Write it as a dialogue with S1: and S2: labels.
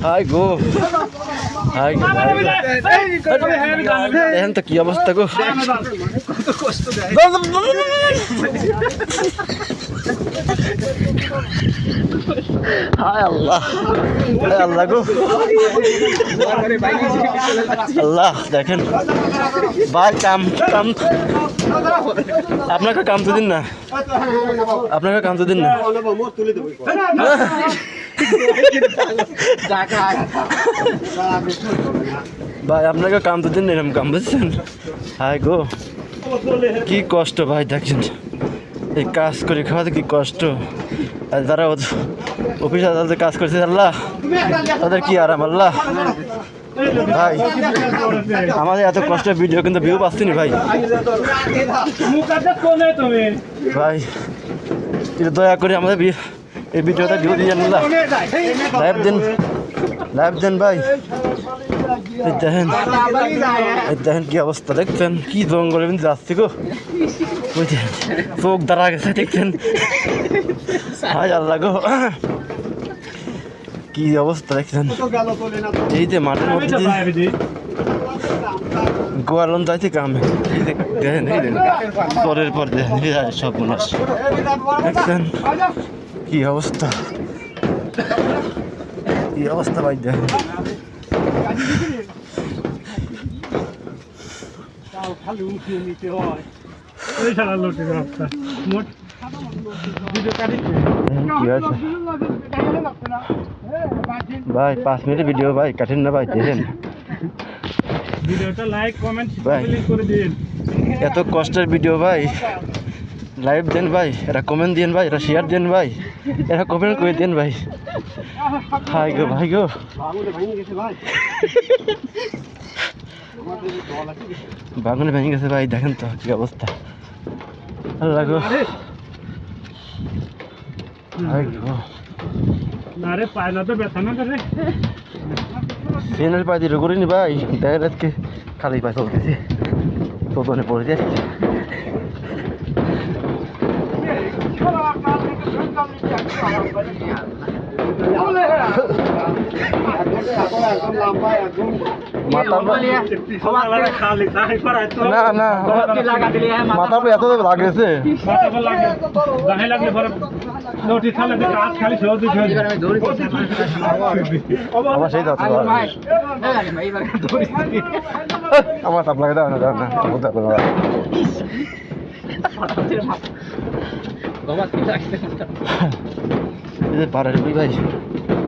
S1: high গো high গো দেখেন তো কি অবস্থা গো হায় আল্লাহ হায় আল্লাহ গো আল্লাহ দেখেন ভাই কাম কাম আপনাকে কাম তো দিন না আপনাকে কাম তো দিন না ভাই আপনাকে কাম তো দিন না এরকম কাম বুঝছেন হায় গো কি কষ্ট ভাই দেখছেন এই কাজ করে খাওয়াতে কি কষ্ট আর যারা অফিস আদালতে কাজ করছে আল্লাহ তাদের কি আরাম আল্লাহ ভাই আমাদের এত কষ্টের ভিডিও কিন্তু ভিউ পাচ্ছি না ভাই ভাই দয়া করে আমাদের এই ভিডিওটা ভিউ দিয়ে আল্লাহ লাইভ দেন ভাই দেখেন দেখেন কি অবস্থা দেখছেন কি জঙ্গলে কিন্তু যাচ্ছে গো বুঝছেন চোখ দাঁড়া গেছে দেখছেন হায় আল্লাহ গো কি অবস্থা দেখছেন এই যে মাঠের মধ্যে গোয়ালন যাইতে কামে দেখেন পরের পর দেখেন সব মানুষ দেখছেন কি অবস্থা কি অবস্থা ভাই দেখেন ভাই 5 মিনিট ভিডিও ভাই কাটেন না ভাই দেখেন
S2: ভিডিওটা লাইক কমেন্ট করে দিন
S1: এত কষ্টের ভিডিও ভাই লাইভ দেন ভাই এরা কমেন্ট দেন ভাই এরা শেয়ার দেন ভাই এরা কমেন্ট করে দেন ভাই হাই গো ভাই গো বাগানে ভেঙে গেছে ভাই দেখেন তো কি অবস্থা আল্লাহ গো হাই গো
S2: না রে পায়না তো ব্যথা না করে
S1: ফেনের পায়ে দিয়ে করিনি ভাই দেখেন আজকে খালি পায়ে চলতেছে তোদনে পড়ে যাচ্ছে না না মাথা এত লাগেছে আমার সেই আমার তাপ লাগে দাও না দাও না পাড়ার ভাই